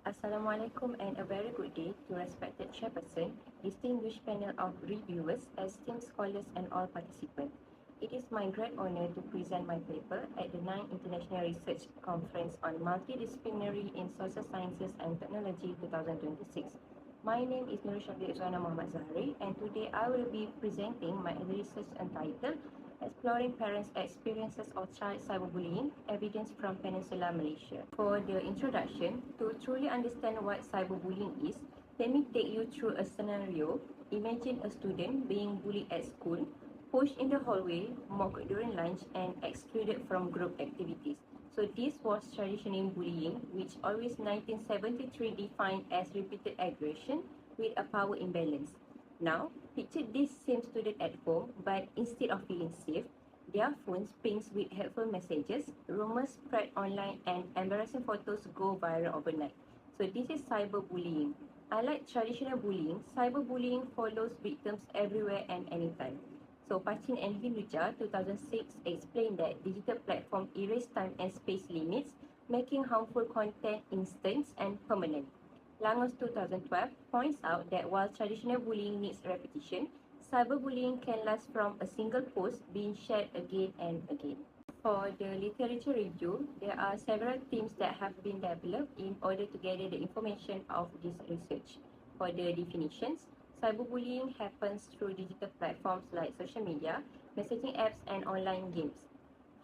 Assalamualaikum and a very good day to respected chairperson, distinguished panel of reviewers, esteemed scholars and all participants. It is my great honor to present my paper at the 9th International Research Conference on Multidisciplinary in Social Sciences and Technology 2026. My name is Nur Syafiq Izwana Muhammad Zahri and today I will be presenting my research entitled Exploring Parents' Experiences of Child Cyberbullying, Evidence from Peninsula Malaysia. For the introduction, to truly understand what cyberbullying is, let me take you through a scenario. Imagine a student being bullied at school, pushed in the hallway, mocked during lunch, and excluded from group activities. So this was traditional bullying, which always 1973 defined as repeated aggression with a power imbalance. Now, picture this same student at home, but instead of feeling safe, their phones pings with hateful messages, rumors spread online, and embarrassing photos go viral overnight. So this is cyberbullying. Unlike traditional bullying, cyberbullying follows victims everywhere and anytime. So Pachin and Hiluja 2006 explained that digital platforms erase time and space limits, making harmful content instant and permanent. Langos 2012 points out that while traditional bullying needs repetition, cyberbullying can last from a single post being shared again and again. For the literature review, there are several themes that have been developed in order to gather the information of this research. For the definitions, cyberbullying happens through digital platforms like social media, messaging apps, and online games.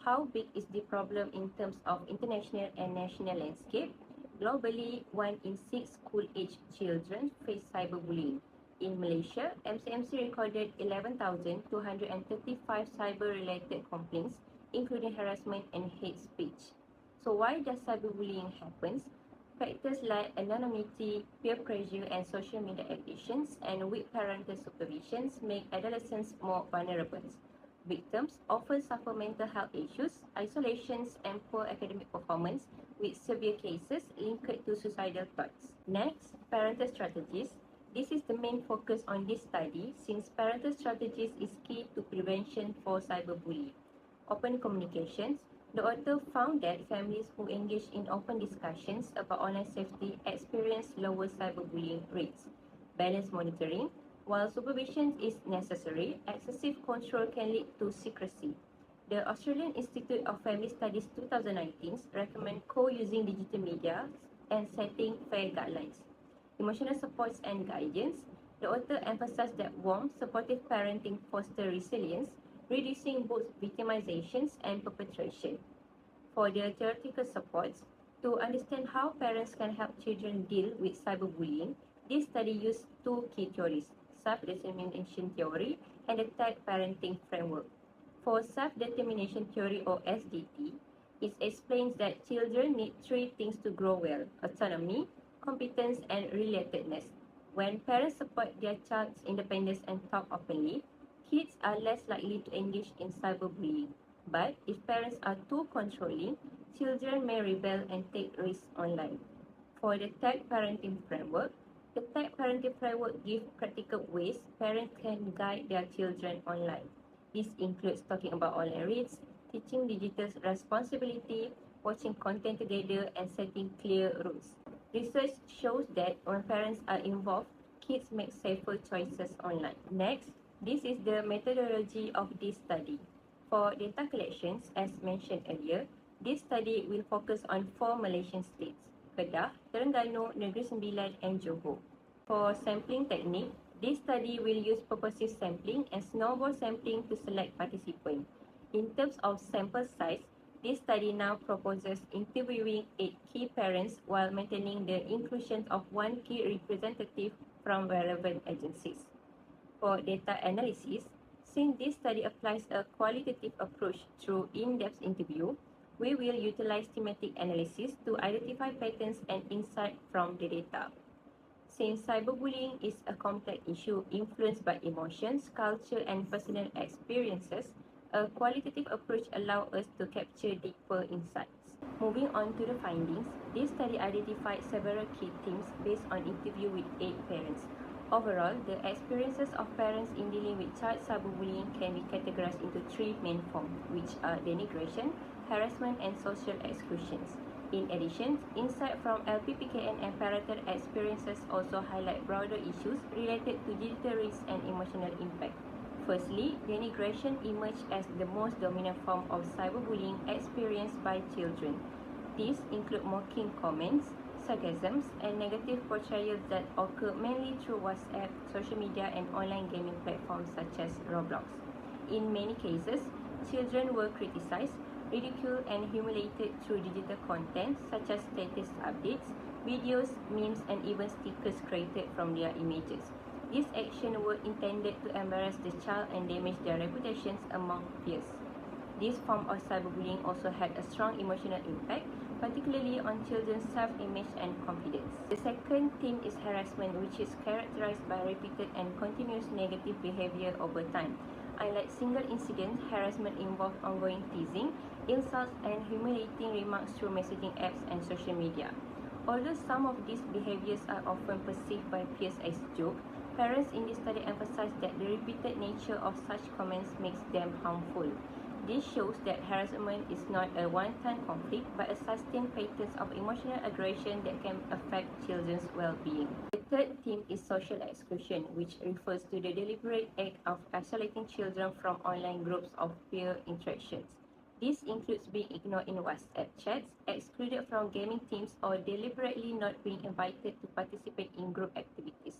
How big is the problem in terms of international and national landscape? Globally, 1 in 6 school-aged children face cyberbullying. In Malaysia, MCMC recorded 11,235 cyber-related complaints, including harassment and hate speech. So why does cyberbullying happen? Factors like anonymity, peer pressure, and social media addictions and weak parental supervisions make adolescents more vulnerable. Victims often suffer mental health issues, isolations, and poor academic performance, with severe cases linked to suicidal thoughts. Next, parental strategies. This is the main focus on this study since parental strategies is key to prevention for cyberbullying. Open communications. The author found that families who engage in open discussions about online safety experience lower cyberbullying rates. Balanced monitoring. While supervision is necessary, excessive control can lead to secrecy. The Australian Institute of Family Studies 2019 recommend co-using digital media and setting fair guidelines. Emotional supports and guidance. The author emphasized that warm, supportive parenting fosters resilience, reducing both victimizations and perpetration. For the theoretical supports, to understand how parents can help children deal with cyberbullying, this study used two key theories, self-determination theory and the type parenting framework. For self-determination theory or SDT, it explains that children need three things to grow well: autonomy, competence, and relatedness. When parents support their child's independence and talk openly, kids are less likely to engage in cyberbullying. But if parents are too controlling, children may rebel and take risks online. For the tag parenting framework, the tag parenting framework gives practical ways parents can guide their children online. This includes talking about online risks, teaching digital responsibility, watching content together, and setting clear rules. Research shows that when parents are involved, kids make safer choices online. Next, this is the methodology of this study. For data collections, as mentioned earlier, this study will focus on 4 Malaysian states: Kedah, Terengganu, Negeri Sembilan, and Johor. For sampling technique, this study will use purposive sampling and snowball sampling to select participants. In terms of sample size, this study now proposes interviewing 8 key parents while maintaining the inclusion of 1 key representative from relevant agencies. For data analysis, since this study applies a qualitative approach through in-depth interview, we will utilize thematic analysis to identify patterns and insights from the data. Since cyberbullying is a complex issue influenced by emotions, culture, and personal experiences, a qualitative approach allows us to capture deeper insights. Moving on to the findings, this study identified several key themes based on interview with 8 parents. Overall, the experiences of parents in dealing with child cyberbullying can be categorized into 3 main forms, which are denigration, harassment, and social exclusions. In addition, insights from LPPKN and parental experiences also highlight broader issues related to digital risk and emotional impact. Firstly, denigration emerged as the most dominant form of cyberbullying experienced by children. These include mocking comments, sarcasms, and negative portrayals that occur mainly through WhatsApp, social media, and online gaming platforms such as Roblox. In many cases, children were criticized, ridiculed, and humiliated through digital content such as status updates, videos, memes, and even stickers created from their images. These actions were intended to embarrass the child and damage their reputations among peers. This form of cyberbullying also had a strong emotional impact, particularly on children's self-image and confidence. The second theme is harassment, which is characterized by repeated and continuous negative behavior over time. Unlike single incidents, harassment involves ongoing teasing, insults, and humiliating remarks through messaging apps and social media. Although some of these behaviors are often perceived by peers as jokes, parents in this study emphasize that the repeated nature of such comments makes them harmful. This shows that harassment is not a one-time conflict but a sustained pattern of emotional aggression that can affect children's well-being. The third theme is social exclusion, which refers to the deliberate act of isolating children from online groups of peer interactions. This includes being ignored in WhatsApp chats, excluded from gaming teams, or deliberately not being invited to participate in group activities.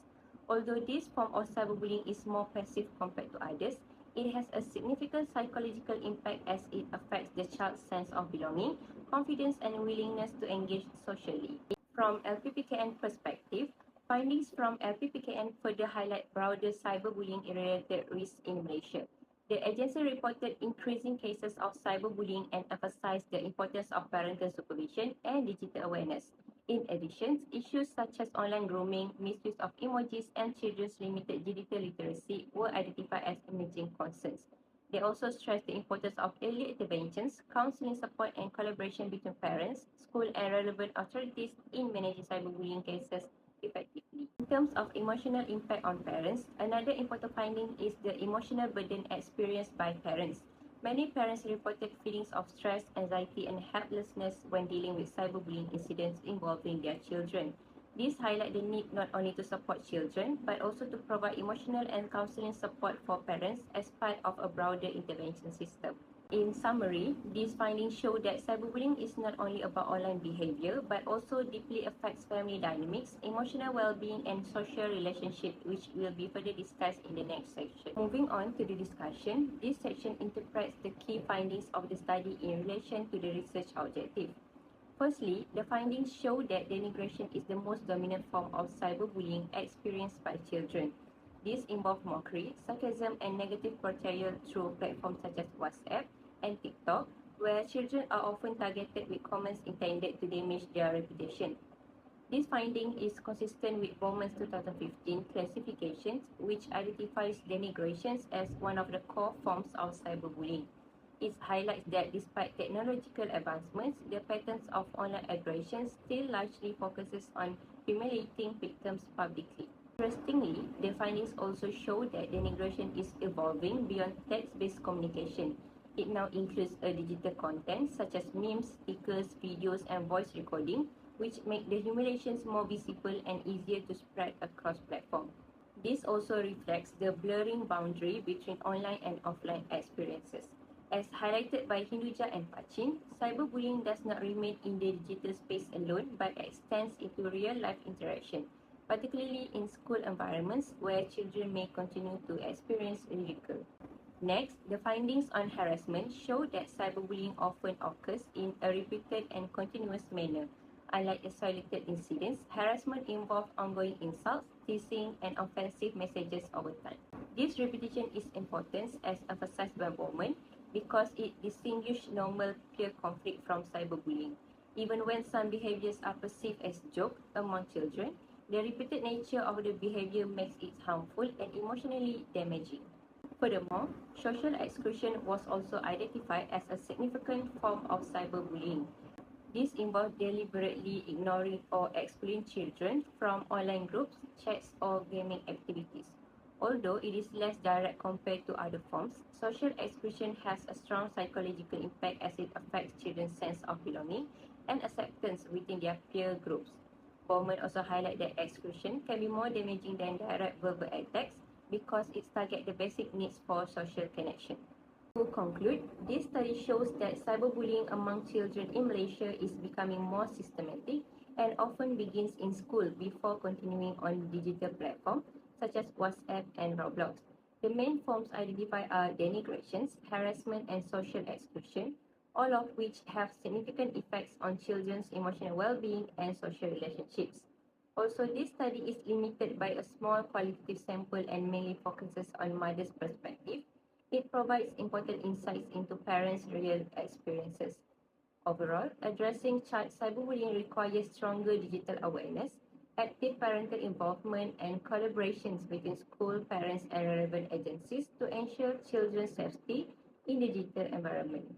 Although this form of cyberbullying is more passive compared to others, it has a significant psychological impact as it affects the child's sense of belonging, confidence, and willingness to engage socially. From LPPKN perspective, findings from LPPKN further highlight broader cyberbullying-related risks in Malaysia. The agency reported increasing cases of cyberbullying and emphasized the importance of parental supervision and digital awareness. In addition, issues such as online grooming, misuse of emojis, and children's limited digital literacy were identified as emerging concerns. They also stressed the importance of early interventions, counseling support, and collaboration between parents, school, and relevant authorities in managing cyberbullying cases effectively. In terms of emotional impact on parents, another important finding is the emotional burden experienced by parents. Many parents reported feelings of stress, anxiety, and helplessness when dealing with cyberbullying incidents involving their children. These highlight the need not only to support children, but also to provide emotional and counseling support for parents as part of a broader intervention system. In summary, these findings show that cyberbullying is not only about online behavior, but also deeply affects family dynamics, emotional well-being, and social relationships, which will be further discussed in the next section. Moving on to the discussion, this section interprets the key findings of the study in relation to the research objective. Firstly, the findings show that denigration is the most dominant form of cyberbullying experienced by children. These involve mockery, sarcasm, and negative portrayal through platforms such as WhatsApp and TikTok, where children are often targeted with comments intended to damage their reputation. This finding is consistent with Bowman's 2015 classifications, which identifies denigrations as one of the core forms of cyberbullying. It highlights that despite technological advancements, the patterns of online aggression still largely focuses on humiliating victims publicly. Interestingly, the findings also show that denigration is evolving beyond text-based communication. It now includes a digital content such as memes, stickers, videos, and voice recording, which make the humiliations more visible and easier to spread across platforms. This also reflects the blurring boundary between online and offline experiences. As highlighted by Hinduja and Pachin, cyberbullying does not remain in the digital space alone but extends into real-life interaction, particularly in school environments where children may continue to experience ridicule. Next, the findings on harassment show that cyberbullying often occurs in a repeated and continuous manner. Unlike isolated incidents, harassment involves ongoing insults, teasing, and offensive messages over time. This repetition is important, as emphasized by Bowman, because it distinguishes normal peer conflict from cyberbullying. Even when some behaviors are perceived as jokes among children, the repeated nature of the behavior makes it harmful and emotionally damaging. Furthermore, social exclusion was also identified as a significant form of cyberbullying. This involves deliberately ignoring or excluding children from online groups, chats, or gaming activities. Although it is less direct compared to other forms, social exclusion has a strong psychological impact as it affects children's sense of belonging, and acceptance within their peer groups. Bowman also highlight that exclusion can be more damaging than direct verbal attacks because it targets the basic needs for social connection. To conclude, this study shows that cyberbullying among children in Malaysia is becoming more systematic and often begins in school before continuing on digital platforms such as WhatsApp and Roblox. The main forms identified are denigrations, harassment, and social exclusion, all of which have significant effects on children's emotional well-being and social relationships. Also, this study is limited by a small qualitative sample and mainly focuses on mother's perspective. It provides important insights into parents' real experiences. Overall, addressing child cyberbullying requires stronger digital awareness, active parental involvement, and collaborations between school, parents, and relevant agencies to ensure children's safety in the digital environment.